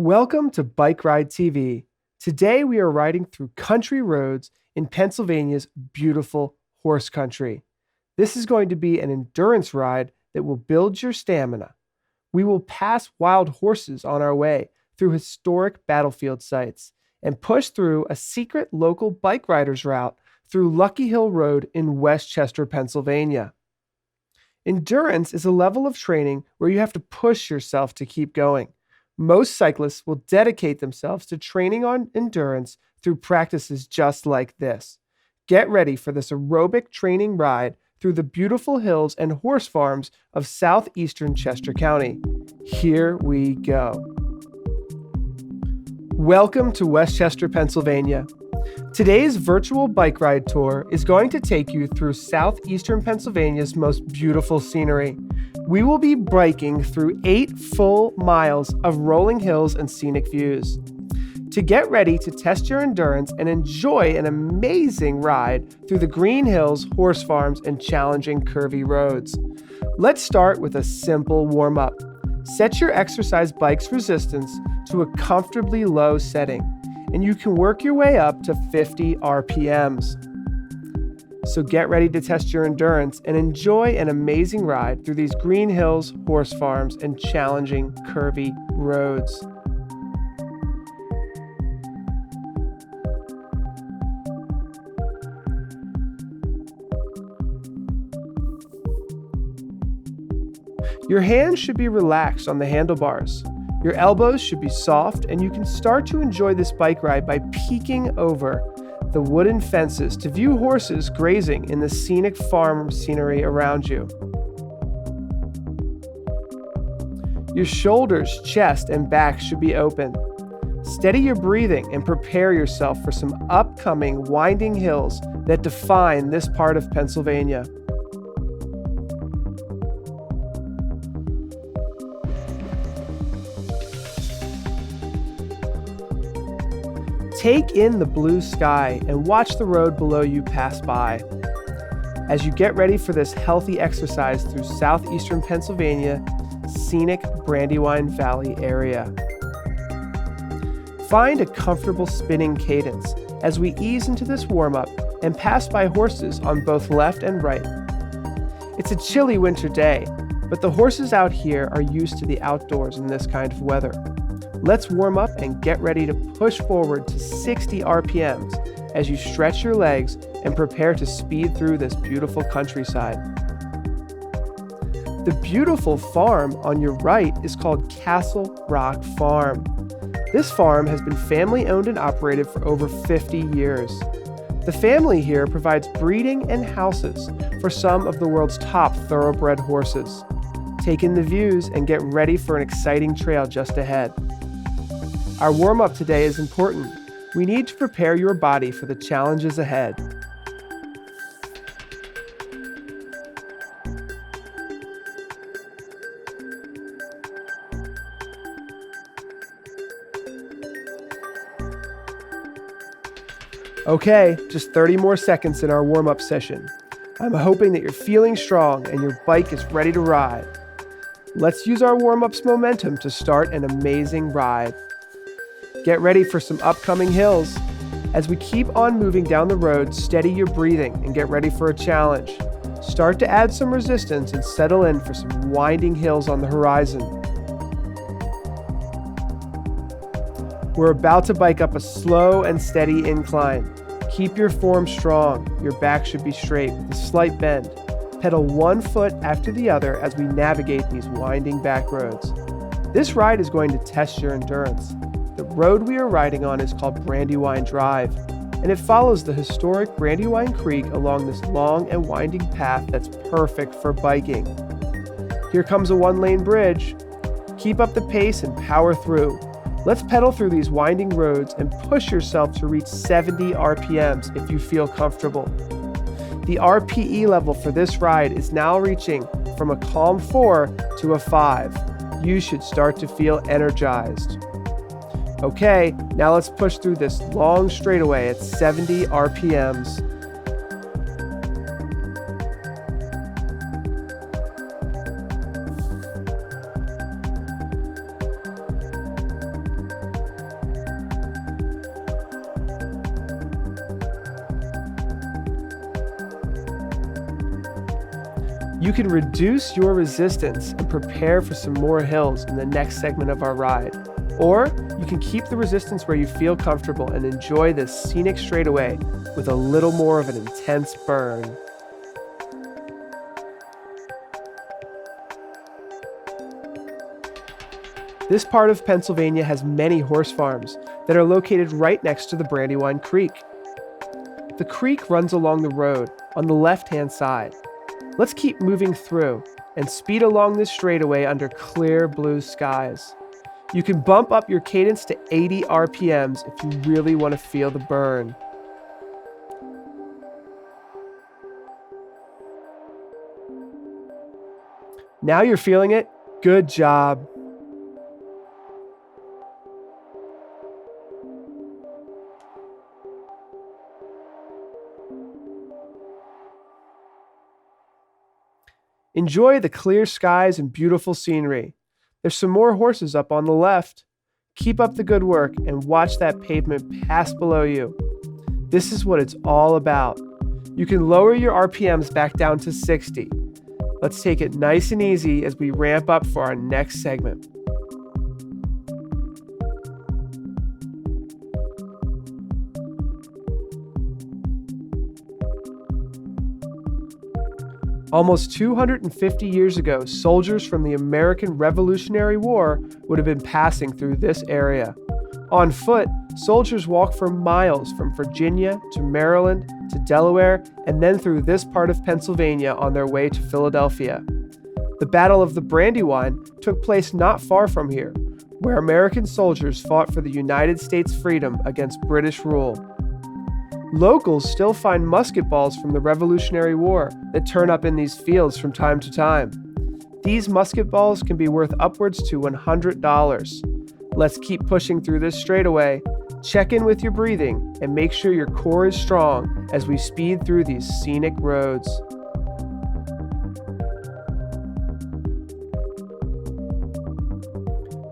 Welcome to BikeRideTV. Today we are riding through country roads in Pennsylvania's beautiful horse country. This is going to be an endurance ride that will build your stamina. We will pass wild horses on our way through historic battlefield sites and push through a secret local bike riders route through Lucky Hill Road in Westchester, Pennsylvania. Endurance is a level of training where you have to push yourself to keep going. Most cyclists will dedicate themselves to training on endurance through practices just like this. Get ready for this aerobic training ride through the beautiful hills and horse farms of southeastern Chester County. Here we go. Welcome to Westchester, Pennsylvania. Today's virtual bike ride tour is going to take you through southeastern Pennsylvania's most beautiful scenery. We will be biking through 8 full miles of rolling hills and scenic views. To get ready to test your endurance and enjoy an amazing ride through the green hills, horse farms, and challenging curvy roads. Let's start with a simple warm-up. Set your exercise bike's resistance to a comfortably low setting, and you can work your way up to 50 RPMs. So get ready to test your endurance and enjoy an amazing ride through these green hills, horse farms, and challenging curvy roads. Your hands should be relaxed on the handlebars. Your elbows should be soft, and you can start to enjoy this bike ride by peeking over the wooden fences to view horses grazing in the scenic farm scenery around you. Your shoulders, chest, and back should be open. Steady your breathing and prepare yourself for some upcoming winding hills that define this part of Pennsylvania. Take in the blue sky and watch the road below you pass by. As you get ready for this healthy exercise through southeastern Pennsylvania, scenic Brandywine Valley area. Find a comfortable spinning cadence as we ease into this warm-up and pass by horses on both left and right. It's a chilly winter day, but the horses out here are used to the outdoors in this kind of weather. Let's warm up and get ready to push forward to 60 RPMs as you stretch your legs and prepare to speed through this beautiful countryside. The beautiful farm on your right is called Castle Rock Farm. This farm has been family owned and operated for over 50 years. The family here provides breeding and houses for some of the world's top thoroughbred horses. Take in the views and get ready for an exciting trail just ahead. Our warm-up today is important. We need to prepare your body for the challenges ahead. Okay, just 30 more seconds in our warm-up session. I'm hoping that you're feeling strong and your bike is ready to ride. Let's use our warm-up's momentum to start an amazing ride. Get ready for some upcoming hills. As we keep on moving down the road, steady your breathing and get ready for a challenge. Start to add some resistance and settle in for some winding hills on the horizon. We're about to bike up a slow and steady incline. Keep your form strong. Your back should be straight with a slight bend. Pedal one foot after the other as we navigate these winding back roads. This ride is going to test your endurance. The road we are riding on is called Brandywine Drive, and it follows the historic Brandywine Creek along this long and winding path that's perfect for biking. Here comes a one-lane bridge. Keep up the pace and power through. Let's pedal through these winding roads and push yourself to reach 70 RPMs if you feel comfortable. The RPE level for this ride is now reaching from a calm 4 to a 5. You should start to feel energized. Okay, now let's push through this long straightaway at 70 RPMs. You can reduce your resistance and prepare for some more hills in the next segment of our ride. Or you can keep the resistance where you feel comfortable and enjoy this scenic straightaway with a little more of an intense burn. This part of Pennsylvania has many horse farms that are located right next to the Brandywine Creek. The creek runs along the road on the left-hand side. Let's keep moving through and speed along this straightaway under clear blue skies. You can bump up your cadence to 80 RPMs if you really want to feel the burn. Now you're feeling it? Good job. Enjoy the clear skies and beautiful scenery. There's some more horses up on the left. Keep up the good work and watch that pavement pass below you. This is what it's all about. You can lower your RPMs back down to 60. Let's take it nice and easy as we ramp up for our next segment. Almost 250 years ago, soldiers from the American Revolutionary War would have been passing through this area. On foot, soldiers walked for miles from Virginia to Maryland to Delaware and then through this part of Pennsylvania on their way to Philadelphia. The Battle of the Brandywine took place not far from here, where American soldiers fought for the United States' freedom against British rule. Locals still find musket balls from the Revolutionary War that turn up in these fields from time to time. These musket balls can be worth upwards to $100. Let's keep pushing through this straightaway. Check in with your breathing and make sure your core is strong as we speed through these scenic roads.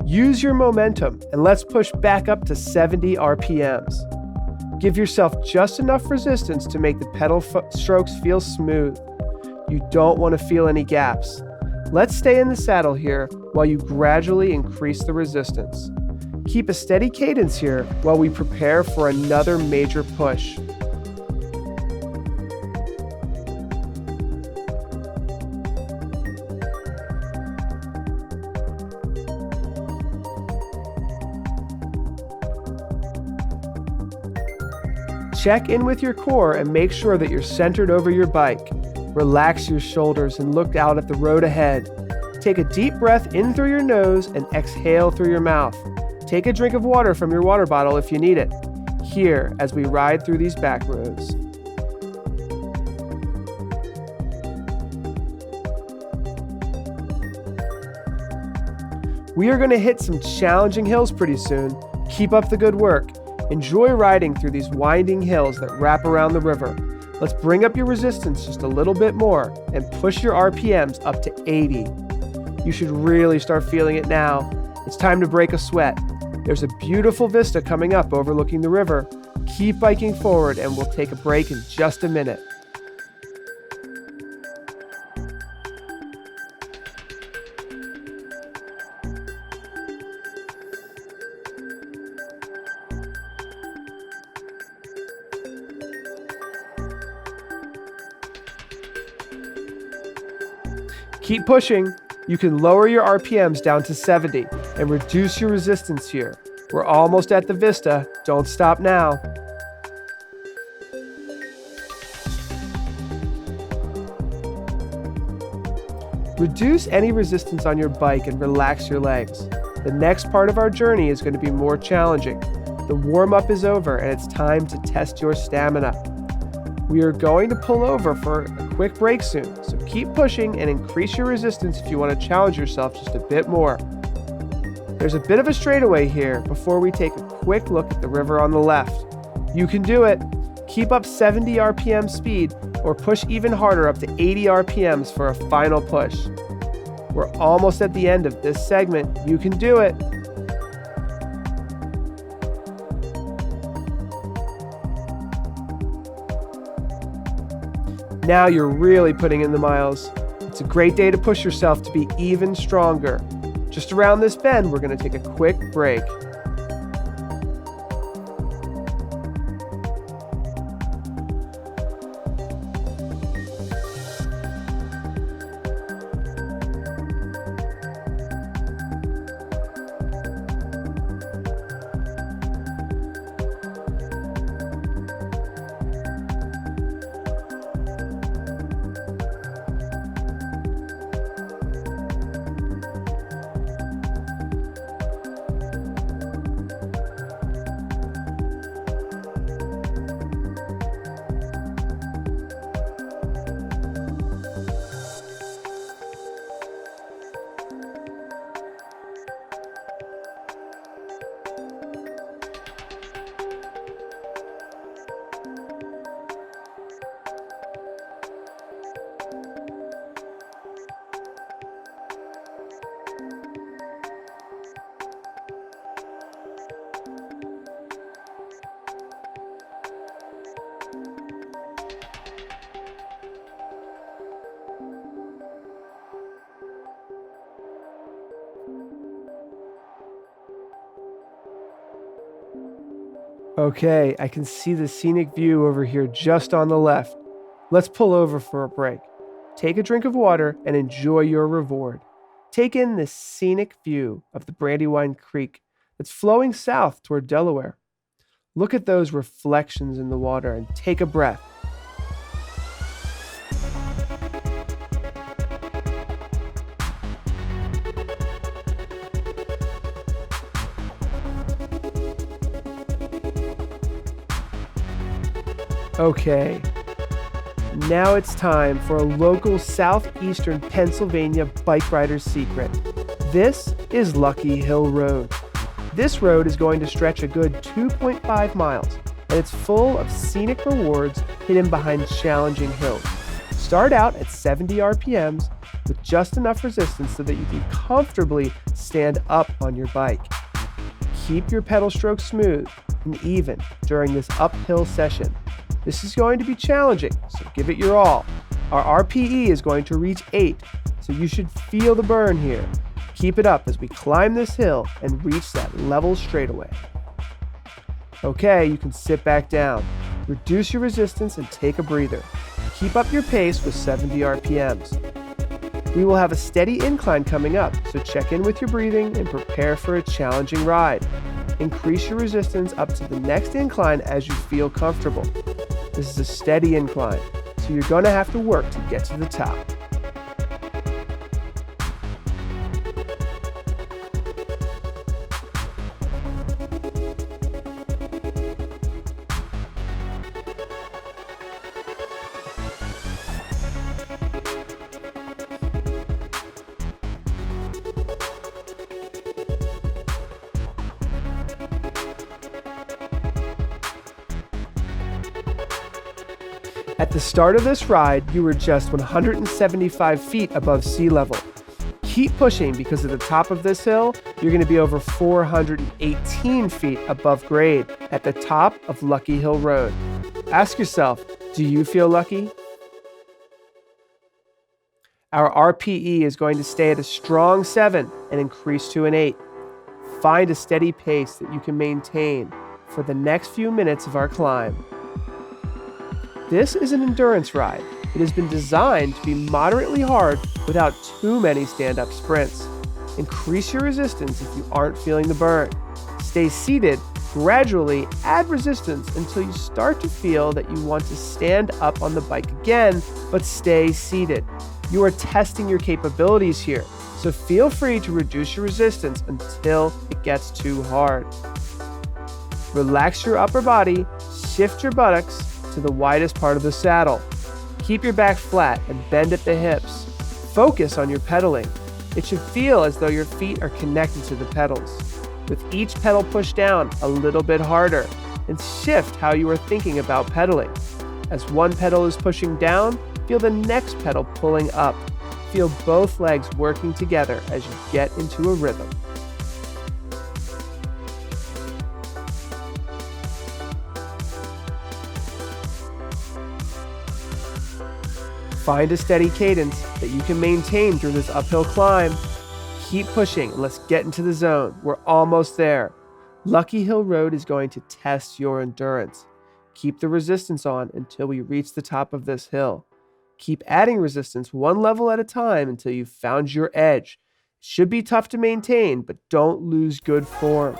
Use your momentum and let's push back up to 70 RPMs. Give yourself just enough resistance to make the pedal strokes feel smooth. You don't want to feel any gaps. Let's stay in the saddle here while you gradually increase the resistance. Keep a steady cadence here while we prepare for another major push. Check in with your core and make sure that you're centered over your bike. Relax your shoulders and look out at the road ahead. Take a deep breath in through your nose and exhale through your mouth. Take a drink of water from your water bottle if you need it. Here as we ride through these back roads. We are going to hit some challenging hills pretty soon. Keep up the good work. Enjoy riding through these winding hills that wrap around the river. Let's bring up your resistance just a little bit more and push your RPMs up to 80. You should really start feeling it now. It's time to break a sweat. There's a beautiful vista coming up overlooking the river. Keep biking forward and we'll take a break in just a minute. Keep pushing. You can lower your RPMs down to 70 and reduce your resistance here. We're almost at the vista. Don't stop now. Reduce any resistance on your bike and relax your legs. The next part of our journey is going to be more challenging. The warm-up is over and it's time to test your stamina. We are going to pull over for a quick break soon, so keep pushing and increase your resistance if you want to challenge yourself just a bit more. There's a bit of a straightaway here before we take a quick look at the river on the left. You can do it. Keep up 70 RPM speed or push even harder up to 80 RPMs for a final push. We're almost at the end of this segment. You can do it. Now you're really putting in the miles. It's a great day to push yourself to be even stronger. Just around this bend, we're going to take a quick break. Okay, I can see the scenic view over here just on the left. Let's pull over for a break. Take a drink of water and enjoy your reward. Take in this scenic view of the Brandywine Creek that's flowing south toward Delaware. Look at those reflections in the water and take a breath. Okay, now it's time for a local southeastern Pennsylvania bike rider's secret. This is Lucky Hill Road. This road is going to stretch a good 2.5 miles, and it's full of scenic rewards hidden behind challenging hills. Start out at 70 RPMs with just enough resistance so that you can comfortably stand up on your bike. Keep your pedal stroke smooth and even during this uphill session. This is going to be challenging, so give it your all. Our RPE is going to reach 8, so you should feel the burn here. Keep it up as we climb this hill and reach that level straightaway. Okay, you can sit back down. Reduce your resistance and take a breather. Keep up your pace with 70 RPMs. We will have a steady incline coming up, so check in with your breathing and prepare for a challenging ride. Increase your resistance up to the next incline as you feel comfortable. This is a steady incline, so you're going to have to work to get to the top. At the start of this ride, you were just 175 feet above sea level. Keep pushing because at the top of this hill, you're going to be over 418 feet above grade at the top of Lucky Hill Road. Ask yourself, do you feel lucky? Our RPE is going to stay at a strong 7 and increase to an 8. Find a steady pace that you can maintain for the next few minutes of our climb. This is an endurance ride. It has been designed to be moderately hard without too many stand-up sprints. Increase your resistance if you aren't feeling the burn. Stay seated, gradually add resistance until you start to feel that you want to stand up on the bike again, but stay seated. You are testing your capabilities here, so feel free to reduce your resistance until it gets too hard. Relax your upper body, shift your buttocks to the widest part of the saddle. Keep your back flat and bend at the hips. Focus on your pedaling. It should feel as though your feet are connected to the pedals. With each pedal pushed down a little bit harder, and shift how you are thinking about pedaling. As one pedal is pushing down, feel the next pedal pulling up. Feel both legs working together as you get into a rhythm. Find a steady cadence that you can maintain through this uphill climb. Keep pushing and let's get into the zone. We're almost there. Lucky Hill Road is going to test your endurance. Keep the resistance on until we reach the top of this hill. Keep adding resistance one level at a time until you've found your edge. It should be tough to maintain, but don't lose good form.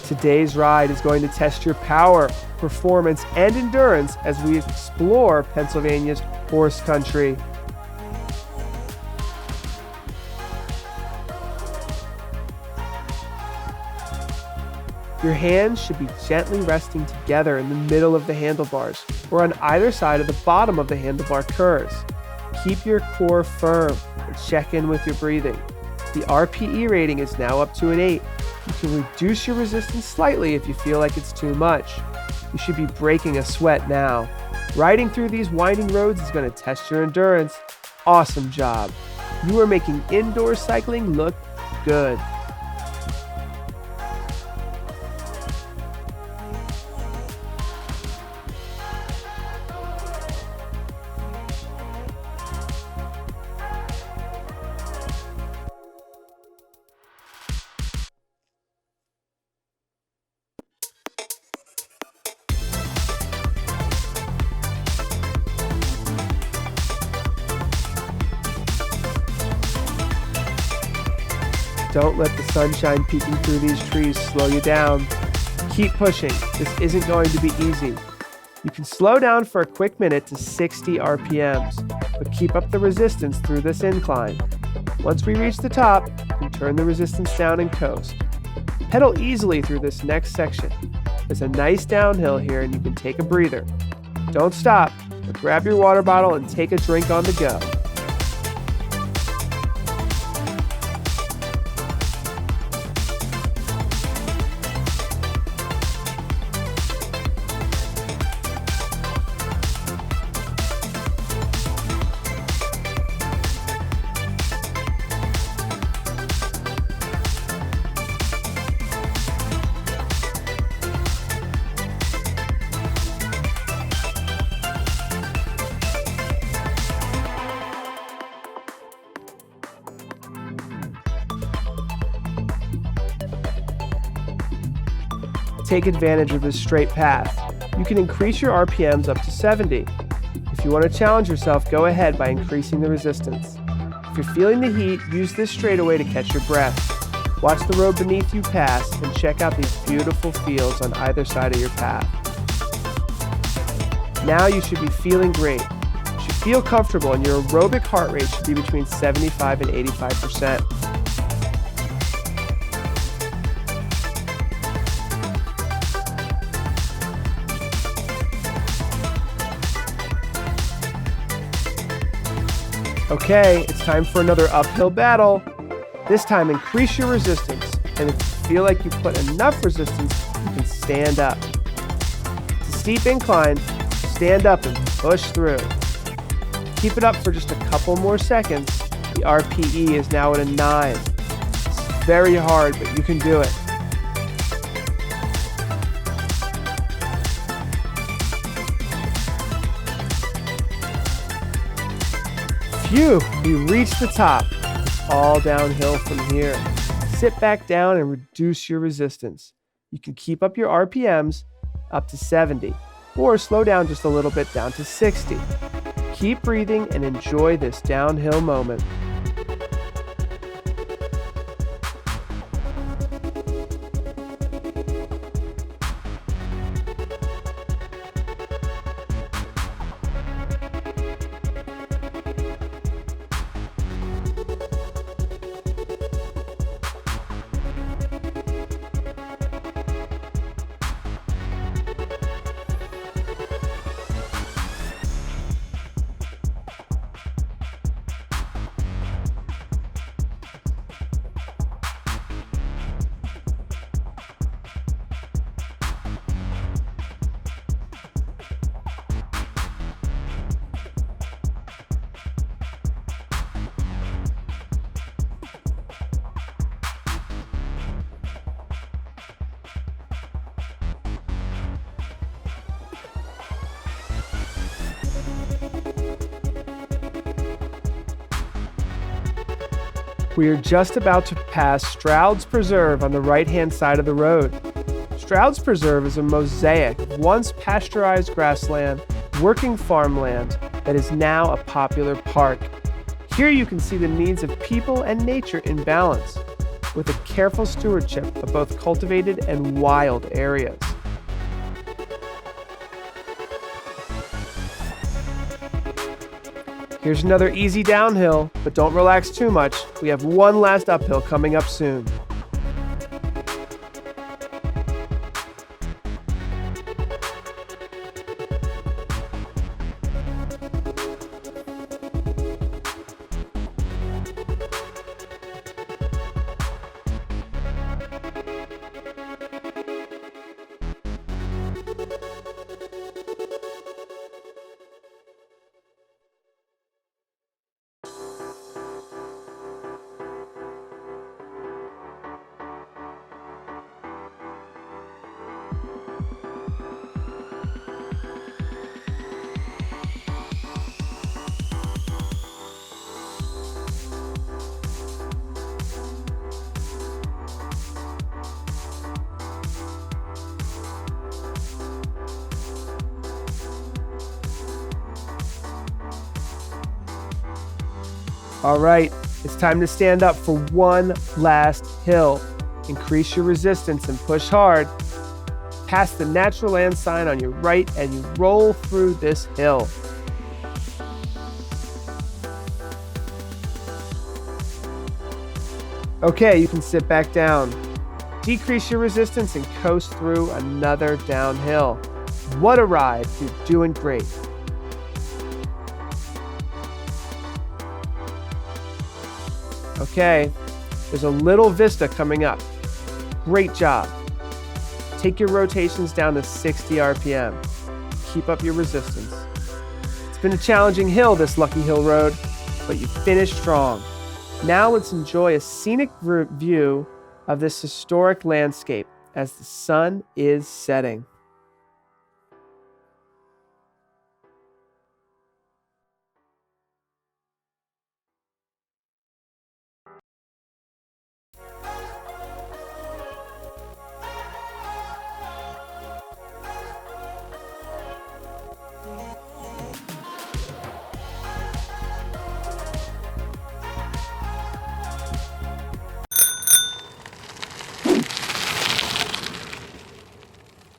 Today's ride is going to test your power, performance, and endurance as we explore Pennsylvania's horse country. Your hands should be gently resting together in the middle of the handlebars or on either side of the bottom of the handlebar curves. Keep your core firm and check in with your breathing. The RPE rating is now up to an 8. You can reduce your resistance slightly if you feel like it's too much. You should be breaking a sweat now. Riding through these winding roads is going to test your endurance. Awesome job. You are making indoor cycling look good. Don't let the sunshine peeking through these trees slow you down. Keep pushing. This isn't going to be easy. You can slow down for a quick minute to 60 RPMs, but keep up the resistance through this incline. Once we reach the top, you can turn the resistance down and coast. Pedal easily through this next section. There's a nice downhill here and you can take a breather. Don't stop, but grab your water bottle and take a drink on the go. Take advantage of this straight path. You can increase your RPMs up to 70. If you want to challenge yourself, go ahead by increasing the resistance. If you're feeling the heat, use this straightaway to catch your breath. Watch the road beneath you pass and check out these beautiful fields on either side of your path. Now you should be feeling great. You should feel comfortable and your aerobic heart rate should be between 75 and 85%. Okay, it's time for another uphill battle. This time, increase your resistance, and if you feel like you put enough resistance, you can stand up. It's a steep incline, stand up and push through. Keep it up for just a couple more seconds. The RPE is now at a 9. It's very hard, but you can do it. Phew, we reached the top. It's all downhill from here. Sit back down and reduce your resistance. You can keep up your RPMs up to 70, or slow down just a little bit down to 60. Keep breathing and enjoy this downhill moment. We are just about to pass Stroud's Preserve on the right-hand side of the road. Stroud's Preserve is a mosaic of once pasteurized grassland, working farmland that is now a popular park. Here you can see the needs of people and nature in balance, with a careful stewardship of both cultivated and wild areas. Here's another easy downhill, but don't relax too much. We have one last uphill coming up soon. All right, it's time to stand up for one last hill. Increase your resistance and push hard. Pass the natural land sign on your right and you roll through this hill. Okay, you can sit back down. Decrease your resistance and coast through another downhill. What a ride, you're doing great. Okay, there's a little vista coming up. Great job. Take your rotations down to 60 RPM. Keep up your resistance. It's been a challenging hill, this Lucky Hill Road, but you finished strong. Now let's enjoy a scenic view of this historic landscape as the sun is setting.